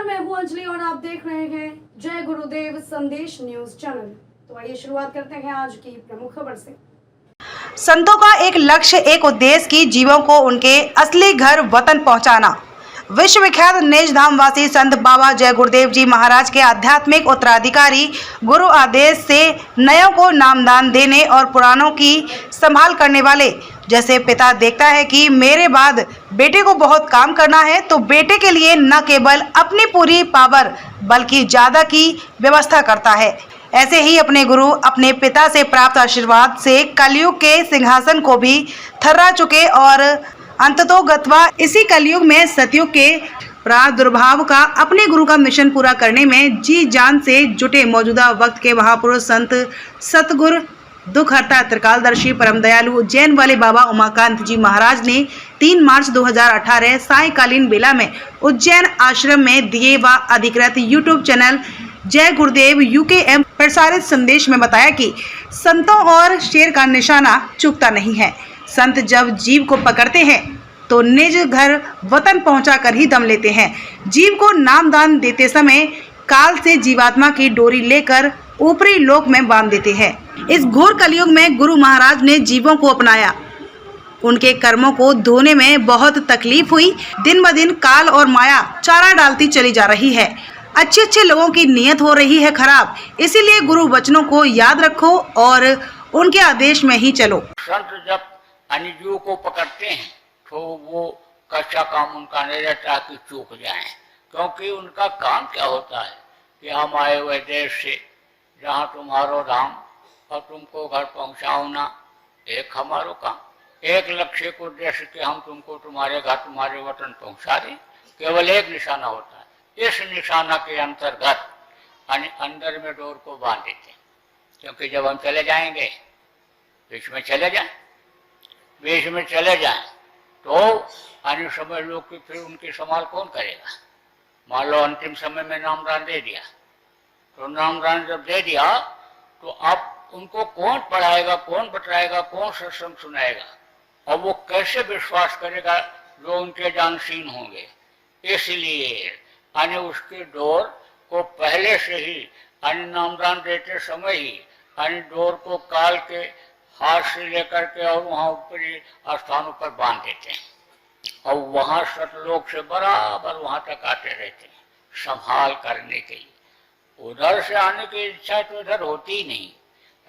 नमस्कार, मैं हूं अंजलि और आप देख रहे हैं जय गुरुदेव संदेश न्यूज चैनल। तो आइए शुरुआत करते हैं आज की प्रमुख खबर से। संतों का एक लक्ष्य, एक उद्देश्य की जीवों को उनके असली घर वतन पहुंचाना। विश्वविख्यात नेज धामवासी संत बाबा जय गुरुदेव जी महाराज के आध्यात्मिक उत्तराधिकारी गुरु आदेश से नयों को नामदान देने और पुरानों की संभाल करने वाले जैसे पिता देखता है कि मेरे बाद बेटे को बहुत काम करना है, तो बेटे के लिए न केवल अपनी पूरी पावर बल्कि ज्यादा की व्यवस्था करता है। ऐसे ही अपने गुरु, अपने पिता से प्राप्त आशीर्वाद से कलयुग के सिंहासन को भी थर्रा चुके और अंततोगत्वा इसी कलयुग में सतयुग के प्रादुर्भाव का अपने गुरु का मिशन पूरा करने में जी जान से जुटे मौजूदा वक्त के महापुरुष संत सतगुरु दुखहर्ता त्रिकालदर्शी परम दयालु उज्जैन वाले बाबा उमाकांत जी महाराज ने 3 मार्च 2018 सायकालीन बेला में उज्जैन आश्रम में दिए व अधिकृत यूट्यूब चैनल जय गुरुदेव यूकेएम प्रसारित संदेश में बताया कि संतों और शेर का निशाना चूकता नहीं है। संत जब जीव को पकड़ते हैं तो निज घर वतन पहुंचाकर ही दम लेते हैं। जीव को नामदान देते समय काल से जीवात्मा की डोरी लेकर ऊपरी लोक में बांध देते हैं। इस घोर कलयुग में गुरु महाराज ने जीवों को अपनाया। उनके कर्मों को धोने में बहुत तकलीफ हुई। दिन ब दिन काल और माया चारा डालती चली जा रही है। अच्छे लोगों की नीयत हो रही है खराब। इसीलिए गुरु वचनों को याद रखो और उनके आदेश में ही चलो। संत जब अन्यजीव को पकड़ते हैं तो वो कच्चा काम उनका नहीं रहता कि चूक जाएं, क्योंकि उनका काम क्या होता है कि हम आए हुए देश से जहाँ तुम्हारो धाम और तुमको घर पहुँचाओ ना, एक हमारो काम, एक लक्ष्य को उद्देश्य कि हम तुमको तुम्हारे घर तुम्हारे वतन पहुँचा दें। केवल एक निशाना होता है। इस निशाना के अंतर्गत अंदर में डोर को बांध देते हैं, क्योंकि जब हम चले जाएंगे बीच में चले जाएं तो अन्य समय लोग की फिर उनकी संभाल कौन करेगा। मान लो अंतिम समय में नामदान दे दिया, तो नामदान जब दे दिया तो अब उनको कौन पढ़ाएगा, कौन बताएगा, कौन सत्संग सुनाएगा, और वो कैसे विश्वास करेगा जो उनके जानशीन होंगे। इसलिए अन्य उसकी डोर को पहले से ही अन्य नामदान देते समय ही अन्य डोर को काल के हाथ से लेकर के और वहाँ ऊपरी स्थानों पर बांध देते हैं और वहाँ सतलोक से बराबर वहाँ तक आते रहते हैं संभाल करने के लिए। उधर से आने की इच्छा तो उधर होती ही नहीं,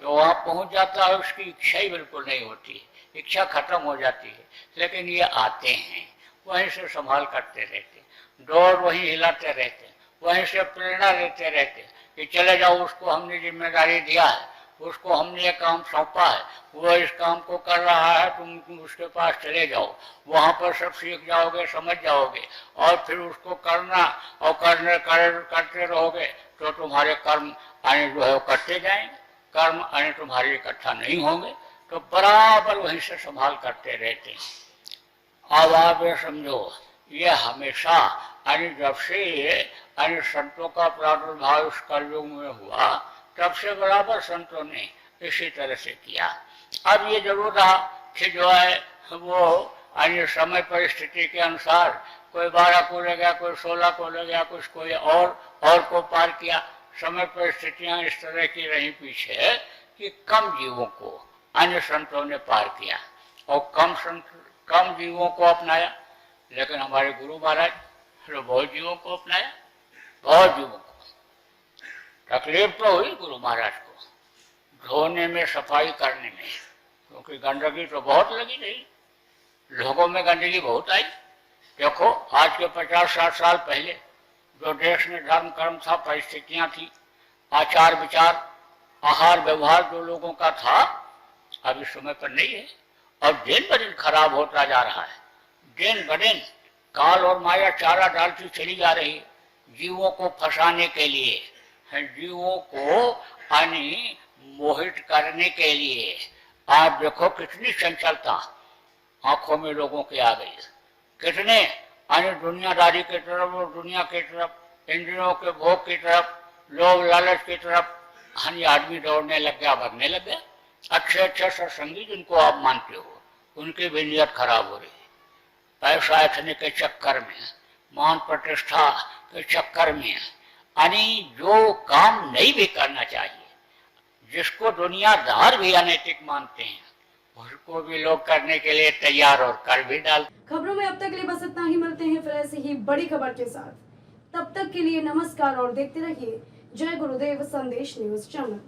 तो वहाँ पहुँच जाता है उसकी इच्छा ही बिल्कुल नहीं होती, इच्छा खत्म हो जाती है। लेकिन ये आते हैं, वहीं से संभाल करते रहते, डोर वहीं हिलाते रहते, वहीं से प्रेरणा लेते रहते कि चले जाओ, उसको हमने जिम्मेदारी दिया है, उसको हमने ये काम सौंपा है, वो इस काम को कर रहा है, तुम उसके पास चले जाओ, वहाँ पर सब सीख जाओगे, समझ जाओगे और फिर उसको करना और करते रहोगे तो तुम्हारे कर्म आने जो है करते जाएंगे। कर्म आने तुम्हारे इकट्ठा नहीं होंगे, तो बराबर वहीं से संभाल करते रहते हैं। अब आप ये समझो, ये हमेशा जब से संतों का प्रादुर्भाव इस कलयुग में हुआ तब से बराबर संतों ने इसी तरह से किया। अब ये जरूर रहा कि जो है वो समय परिस्थिति के अनुसार कोई 12 को ले गया, कोई 16 को ले गया, कुछ कोई और को पार किया। समय परिस्थितियां इस तरह की रही पीछे कि कम जीवों को अन्य संतों ने पार किया और कम जीवों को अपनाया। लेकिन हमारे गुरु महाराज ने बहुत जीवों को अपनाया, बहुत जीवों को। तकलीफ तो हुई गुरु महाराज को धोने में, सफाई करने में, क्योंकि गंदगी तो बहुत लगी रही, लोगों में गंदगी बहुत आई। देखो आज के 50-60 साल पहले जो देश में धर्म कर्म था, परिस्थितियां थी, आचार विचार, आहार व्यवहार जो लोगों का था, अब इस समय पर नहीं है और दिन ब दिन खराब होता जा रहा है। दिन ब दिन काल और माया चारा डालती चली जा रही है जीवों को फंसाने के लिए, जीवों को मोहित करने के लिए। आप देखो कितनी चंचलता आंखों में लोगों के आ गई, कितने दुनियादारी की तरफ और दुनिया की तरफ, इंद्रियों के भोग की तरफ, लोभ लालच की तरफ आदमी दौड़ने लग गया, भगने लग गया। अच्छे सत्संगी जिनको आप मानते हो उनकी भी नीयत खराब हो रही है। पैसा इतने के चक्कर में मान प्रतिष्ठा के चक्कर में यानी जो काम नहीं भी करना चाहिए, जिसको दुनियादार भी अनैतिक मानते हैं, उसको भी लोग करने के लिए तैयार और कर भी डाल। खबरों में अब तक के लिए बस इतना ही। मिलते हैं फिर ऐसी ही बड़ी खबर के साथ। तब तक के लिए नमस्कार और देखते रहिए जय गुरुदेव संदेश न्यूज चैनल।